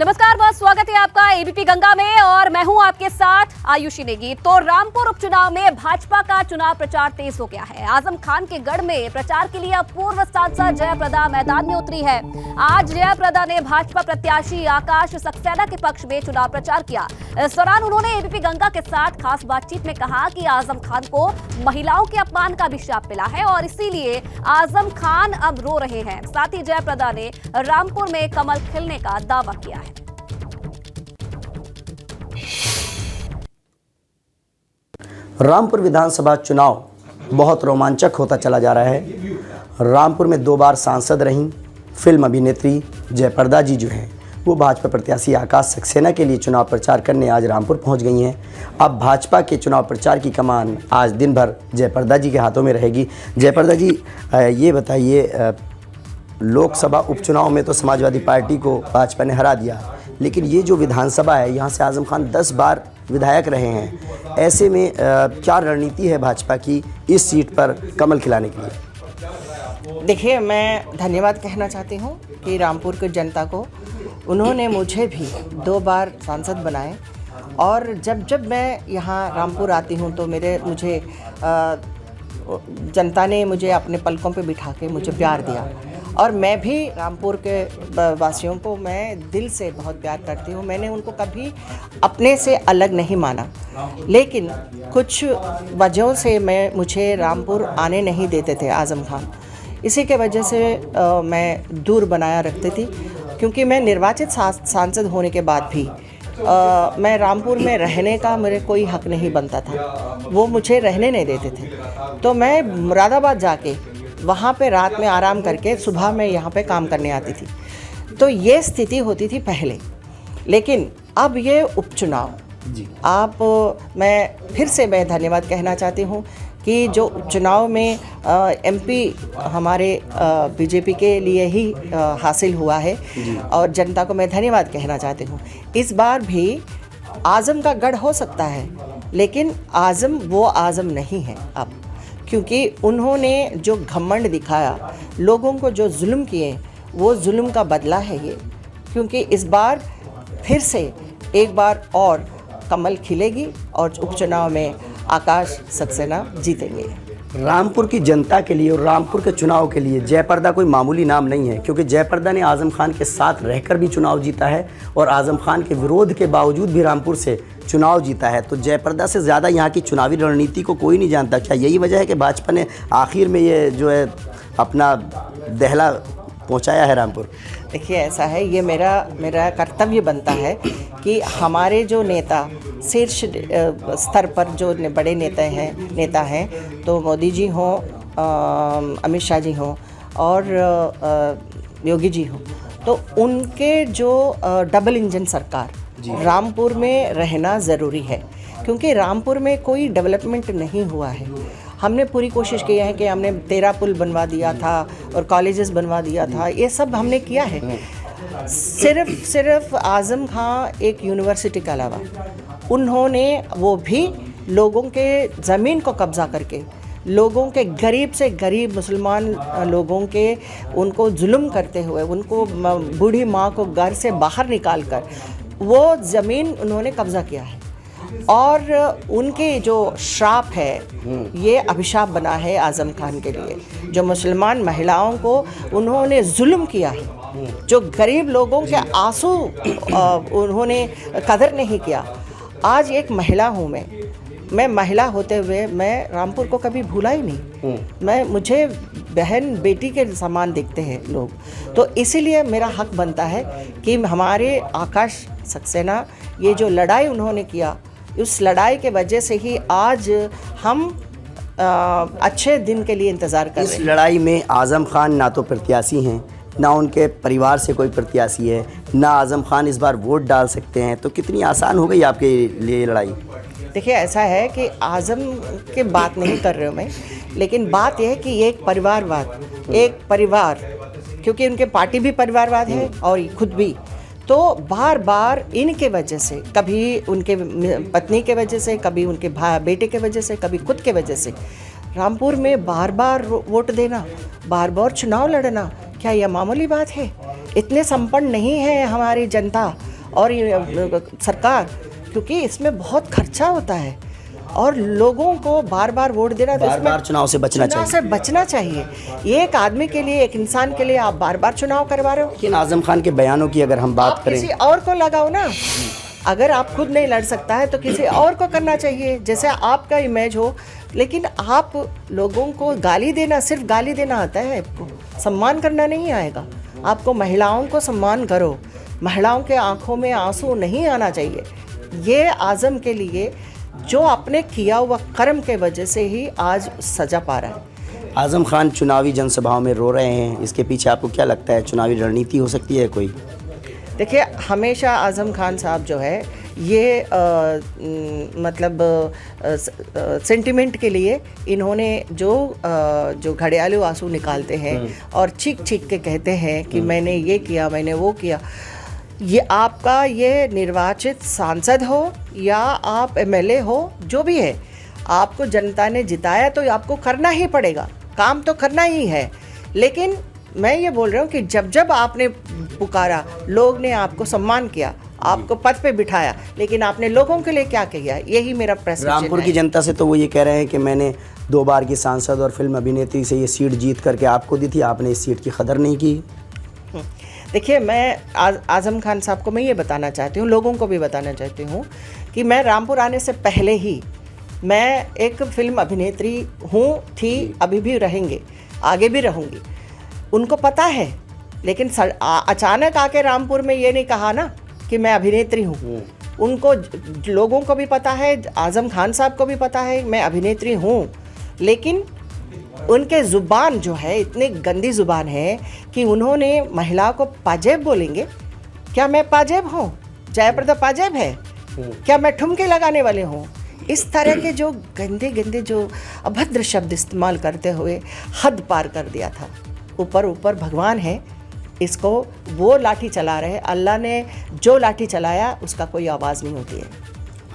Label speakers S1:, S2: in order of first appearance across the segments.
S1: नमस्कार, बहुत स्वागत है आपका एबीपी गंगा में और मैं हूं आपके साथ आयुषी नेगी। तो रामपुर उपचुनाव में भाजपा का चुनाव प्रचार तेज हो गया है। आजम खान के गढ़ में प्रचार के लिए अब पूर्व सांसद जयाप्रदा मैदान में उतरी है। आज जयाप्रदा ने भाजपा प्रत्याशी आकाश सक्सेना के पक्ष में चुनाव प्रचार किया। इस दौरान उन्होंने एबीपी गंगा के साथ खास बातचीत में कहा कि आजम खान को महिलाओं के अपमान का भी शाप मिला है और इसीलिए आजम खान अब रो रहे हैं। साथ ही जयाप्रदा ने रामपुर में कमल खिलने का दावा किया है।
S2: रामपुर विधानसभा चुनाव बहुत रोमांचक होता चला जा रहा है। रामपुर में 2 बार सांसद रहीं फिल्म अभिनेत्री जयाप्रदा जी जो हैं वो भाजपा प्रत्याशी आकाश सक्सेना के लिए चुनाव प्रचार करने आज रामपुर पहुंच गई हैं। अब भाजपा के चुनाव प्रचार की कमान आज दिन भर जयाप्रदा जी के हाथों में रहेगी। जयाप्रदा जी, ये बताइए, लोकसभा उपचुनाव में तो समाजवादी पार्टी को भाजपा ने हरा दिया, लेकिन ये जो विधानसभा है यहाँ से आजम खान 10 बार विधायक रहे हैं। ऐसे में क्या रणनीति है भाजपा की इस सीट पर कमल खिलाने के लिए?
S3: देखिए, मैं धन्यवाद कहना चाहती हूँ कि रामपुर की जनता को उन्होंने मुझे भी 2 बार सांसद बनाए और जब मैं यहाँ रामपुर आती हूँ तो मुझे जनता ने मुझे अपने पलकों पे बिठा के मुझे प्यार दिया और मैं भी रामपुर के वासियों को मैं दिल से बहुत प्यार करती हूँ। मैंने उनको कभी अपने से अलग नहीं माना, लेकिन कुछ वजहों से मुझे रामपुर आने नहीं देते थे आजम खान। इसी के वजह से मैं दूर बनाया रखती थी, क्योंकि मैं निर्वाचित सांसद होने के बाद भी मैं रामपुर में रहने का मेरे कोई हक नहीं बनता था। वो मुझे रहने नहीं देते थे, तो मैं मुरादाबाद जाके वहाँ पे रात में आराम करके सुबह में यहाँ पे काम करने आती थी। तो ये स्थिति होती थी पहले, लेकिन अब ये उपचुनाव जी मैं फिर से धन्यवाद कहना चाहती हूँ कि जो उपचुनाव में एमपी हमारे बीजेपी के लिए ही हासिल हुआ है और जनता को मैं धन्यवाद कहना चाहती हूँ। इस बार भी आजम का गढ़ हो सकता है, लेकिन आजम वो आजम नहीं है अब, क्योंकि उन्होंने जो घमंड दिखाया, लोगों को जो जुल्म किए, वो जुल्म का बदला है ये। क्योंकि इस बार फिर से एक बार और कमल खिलेगी और उपचुनाव में आकाश सक्सेना जीतेंगे।
S2: रामपुर की जनता के लिए और रामपुर के चुनाव के लिए जयाप्रदा कोई मामूली नाम नहीं है, क्योंकि जयाप्रदा ने आजम खान के साथ रहकर भी चुनाव जीता है और आजम खान के विरोध के बावजूद भी रामपुर से चुनाव जीता है। तो जयाप्रदा से ज़्यादा यहाँ की चुनावी रणनीति को कोई नहीं जानता। क्या यही वजह है कि भाजपा ने आखिर में ये जो है अपना दहला पहुँचाया है रामपुर?
S3: देखिए, ऐसा है, ये मेरा कर्तव्य बनता है कि हमारे जो नेता शीर्ष स्तर पर जो बड़े नेता हैं तो मोदी जी हों, अमित शाह जी हों और योगी जी हों, तो उनके जो डबल इंजन सरकार रामपुर में रहना ज़रूरी है, क्योंकि रामपुर में कोई डेवलपमेंट नहीं हुआ है। हमने पूरी कोशिश की है कि हमने 13 पुल बनवा दिया था और कॉलेजेस बनवा दिया था, ये सब हमने किया है। सिर्फ आजम खान एक यूनिवर्सिटी के अलावा उन्होंने वो भी लोगों के ज़मीन को कब्ज़ा करके लोगों के गरीब से गरीब मुसलमान लोगों के उनको जुल्म करते हुए, उनको बूढ़ी माँ को घर से बाहर निकाल कर वो ज़मीन उन्होंने कब्ज़ा किया है। और उनके जो श्राप है, ये अभिशाप बना है आजम खान के लिए। जो मुसलमान महिलाओं को उन्होंने जुल्म किया है, जो गरीब लोगों के आंसू उन्होंने कदर नहीं किया। आज एक महिला हूँ मैं महिला होते हुए मैं रामपुर को कभी भूला ही नहीं। मुझे बहन बेटी के समान दिखते हैं लोग, तो इसीलिए मेरा हक बनता है कि हमारे आकाश सक्सेना ये जो लड़ाई उन्होंने किया, उस लड़ाई के वजह से ही आज हम अच्छे दिन के लिए इंतज़ार कर रहे हैं।
S2: इस लड़ाई में आजम खान ना तो प्रत्याशी हैं, ना उनके परिवार से कोई प्रत्याशी है, ना आजम खान इस बार वोट डाल सकते हैं, तो कितनी आसान हो गई आपके लिए लड़ाई?
S3: देखिए, ऐसा है कि आजम की बात नहीं कर रहे हूँ मैं, लेकिन बात यह है कि एक परिवार, क्योंकि उनके पार्टी भी परिवारवाद है और खुद भी, तो बार बार इनके वजह से, कभी उनके पत्नी के वजह से, कभी उनके बेटे के वजह से, कभी खुद के वजह से रामपुर में बार बार वोट देना, बार बार चुनाव लड़ना, क्या यह मामूली बात है? इतने संपन्न नहीं है हमारी जनता और सरकार, क्योंकि इसमें बहुत खर्चा होता है और लोगों को बार बार वोट देना, तो
S2: बार
S3: इसमें
S2: बार चुनाव से बचना
S3: चुनाव
S2: चाहिए।
S3: से बचना चाहिए। एक आदमी के लिए, एक इंसान के लिए आप बार बार चुनाव करवा रहे हो।
S2: लेकिन आजम खान के बयानों की अगर हम बात
S3: आप
S2: करें,
S3: किसी और को लगाओ ना। अगर आप खुद नहीं लड़ सकता है तो किसी और को करना चाहिए, जैसे आपका इमेज हो। लेकिन आप लोगों को गाली देना, सिर्फ गाली देना आता है, आपको सम्मान करना नहीं आएगा। आपको महिलाओं को सम्मान करो, महिलाओं के आंखों में आंसू नहीं आना चाहिए। ये आज़म के लिए जो आपने किया हुआ कर्म के वजह से ही आज सजा पा रहा है।
S2: आजम खान चुनावी जनसभाओं में रो रहे हैं, इसके पीछे आपको क्या लगता है? चुनावी रणनीति हो सकती है कोई?
S3: देखिए, हमेशा आज़म खान साहब जो है ये मतलब सेंटिमेंट के लिए इन्होंने जो घड़ियालू आंसू निकालते हैं और चीख चीख के कहते हैं कि मैंने ये किया, मैंने वो किया। ये आपका ये निर्वाचित सांसद हो या आप एमएलए हो, जो भी है, आपको जनता ने जिताया तो आपको करना ही पड़ेगा, काम तो करना ही है। लेकिन मैं ये बोल रहा हूँ कि जब जब आपने पुकारा, लोग ने आपको सम्मान किया, आपको पद पे बिठाया, लेकिन आपने लोगों के लिए क्या किया? यही मेरा प्रश्न है।
S2: रामपुर की जनता से तो वो ये कह रहे हैं कि मैंने 2 बार की सांसद और फिल्म अभिनेत्री से ये सीट जीत करके आपको दी थी, आपने इस सीट की कदर नहीं की।
S3: देखिए, मैं आज़म खान साहब को मैं ये बताना चाहती हूँ, लोगों को भी बताना चाहती हूँ कि मैं रामपुर आने से पहले ही मैं एक फिल्म अभिनेत्री हूँ, थी, अभी भी रहेंगे, आगे भी रहूँगी। उनको पता है, लेकिन अचानक आके रामपुर में ये नहीं कहा ना कि मैं अभिनेत्री हूँ। उनको, लोगों को भी पता है, आज़म खान साहब को भी पता है मैं अभिनेत्री हूँ, लेकिन उनके ज़ुबान जो है इतनी गंदी ज़ुबान है कि उन्होंने महिला को पाजेब बोलेंगे। क्या मैं पाजेब हूँ? जयप्रदा पाजेब है क्या? मैं ठुमके लगाने वाले हूँ? इस तरह के जो गंदे गंदे जो अभद्र शब्द इस्तेमाल करते हुए हद पार कर दिया था। ऊपर ऊपर भगवान है, इसको वो लाठी चला रहे। अल्लाह ने जो लाठी चलाया उसका कोई आवाज़ नहीं होती है।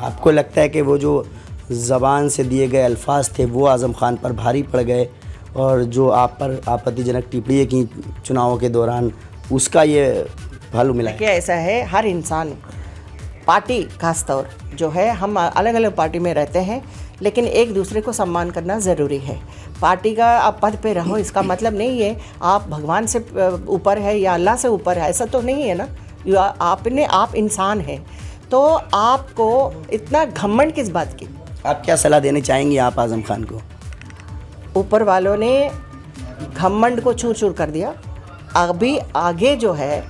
S2: आपको लगता है कि वो जो ज़बान से दिए गए अल्फाज थे वो आज़म खान पर भारी पड़ गए और जो आप पर आपत्तिजनक टिप्पणियाँ की चुनावों के दौरान, उसका ये फल मिला है?
S3: क्या ऐसा है, हर इंसान, पार्टी खासतौर जो है, हम अलग अलग पार्टी में रहते हैं, लेकिन एक दूसरे को सम्मान करना ज़रूरी है। पार्टी का आप पद पे रहो, इसका मतलब नहीं है आप भगवान से ऊपर है या अल्लाह से ऊपर है, ऐसा तो नहीं है ना। आप इंसान हैं, तो आपको इतना घमंड किस बात की?
S2: आप क्या सलाह देनी चाहेंगी आप आज़म खान को?
S3: ऊपर वालों ने घमंड को चूर चूर कर दिया। अभी आगे जो है,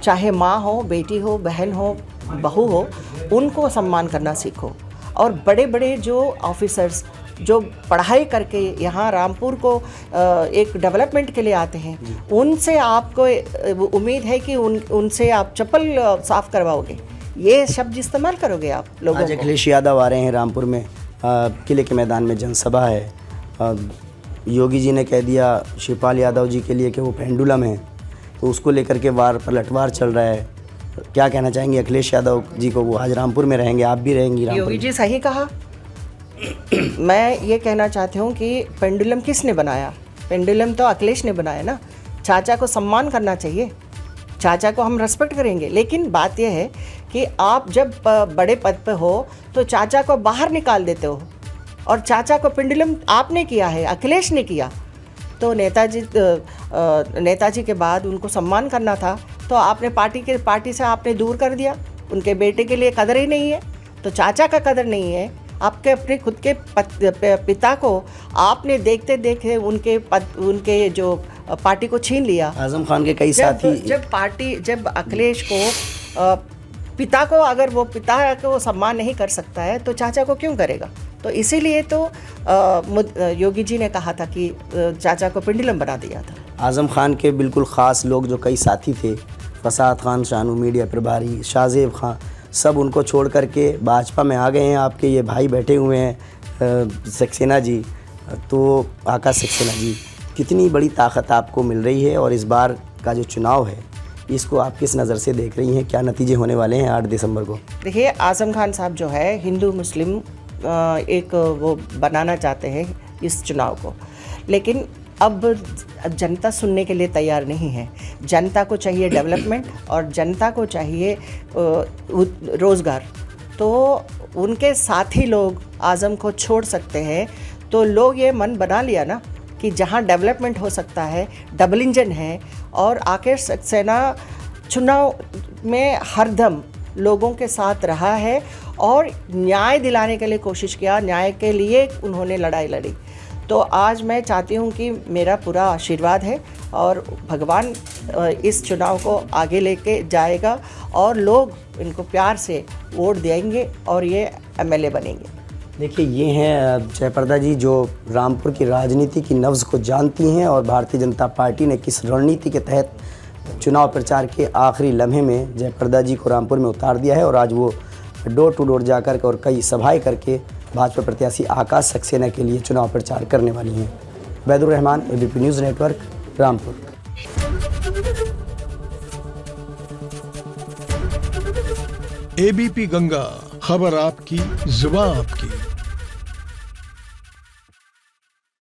S3: चाहे माँ हो, बेटी हो, बहन हो, बहू हो, उनको सम्मान करना सीखो। और बड़े बड़े जो ऑफिसर्स जो पढ़ाई करके यहाँ रामपुर को एक डेवलपमेंट के लिए आते हैं, उनसे आपको उम्मीद है कि उनसे आप चप्पल साफ करवाओगे, ये शब्द इस्तेमाल करोगे आप लोगों
S2: आज
S3: को।
S2: अखिलेश यादव आ रहे हैं रामपुर में, किले के मैदान में जनसभा है। योगी जी ने कह दिया शिवपाल यादव जी के लिए कि वो पेंडुलम है, तो उसको लेकर के वार पलटवार चल रहा है। क्या कहना चाहेंगे अखिलेश यादव जी को? वो आज रामपुर में रहेंगे, आप भी रहेंगी रामपुर
S3: योगी
S2: में।
S3: जी सही कहा। मैं ये कहना चाहती हूँ कि पेंडुलम किसने बनाया? पेंडुलम तो अखिलेश ने बनाया ना। चाचा को सम्मान करना चाहिए, चाचा को हम रेस्पेक्ट करेंगे। लेकिन बात यह है कि आप जब बड़े पद पे हो तो चाचा को बाहर निकाल देते हो, और चाचा को पेंडुलम आपने किया है, अखिलेश ने किया। तो नेताजी के बाद उनको सम्मान करना था, तो आपने पार्टी से आपने दूर कर दिया। उनके बेटे के लिए कदर ही नहीं है, तो चाचा का कदर नहीं है। आपके अपने खुद के पिता को आपने देखते देखे उनके जो पार्टी को छीन लिया।
S2: आज़म खान के कई साथी
S3: जब अखिलेश को पिता को, अगर वो पिता को सम्मान नहीं कर सकता है तो चाचा को क्यों करेगा? तो इसीलिए तो योगी जी ने कहा था कि चाचा को पेंडुलम बना दिया था।
S2: आज़म खान के बिल्कुल ख़ास लोग जो कई साथी थे, फसाद खान शानू मीडिया प्रभारी, शाहजेब खान, सब उनको छोड़ करके भाजपा में आ गए हैं। आपके ये भाई बैठे हुए हैं सक्सेना जी, तो आकाश सक्सेना जी, कितनी बड़ी ताकत आपको मिल रही है और इस बार का जो चुनाव है इसको आप किस नज़र से देख रही हैं? क्या नतीजे होने वाले हैं 8 दिसंबर को?
S3: देखिए, आज़म खान साहब जो है हिंदू मुस्लिम एक वो बनाना चाहते हैं इस चुनाव को, लेकिन अब जनता सुनने के लिए तैयार नहीं है। जनता को चाहिए डेवलपमेंट और जनता को चाहिए रोज़गार। तो उनके साथी लोग आज़म को छोड़ सकते हैं। तो लोग ये मन बना लिया ना कि जहाँ डेवलपमेंट हो सकता है, डबल इंजन है। और आखिर सक्सेना चुनाव में हरदम लोगों के साथ रहा है और न्याय दिलाने के लिए कोशिश किया, न्याय के लिए उन्होंने लड़ाई लड़ी। तो आज मैं चाहती हूँ कि मेरा पूरा आशीर्वाद है और भगवान इस चुनाव को आगे लेके जाएगा और लोग इनको प्यार से वोट देंगे और ये एमएलए बनेंगे।
S2: देखिए, ये हैं जयप्रदा जी जो रामपुर की राजनीति की नब्ज़ को जानती हैं और भारतीय जनता पार्टी ने किस रणनीति के तहत चुनाव प्रचार के आखिरी लम्हे में जयप्रदा जी को रामपुर में उतार दिया है। और आज वो डोर टू डोर जाकर के और कई सभाएं करके भाजपा प्रत्याशी आकाश सक्सेना के लिए चुनाव प्रचार करने वाली हैं। Vaidur Rahman, ABP news network, Rampur.
S4: ABP Ganga, खबर आपकी, जुबान आपकी।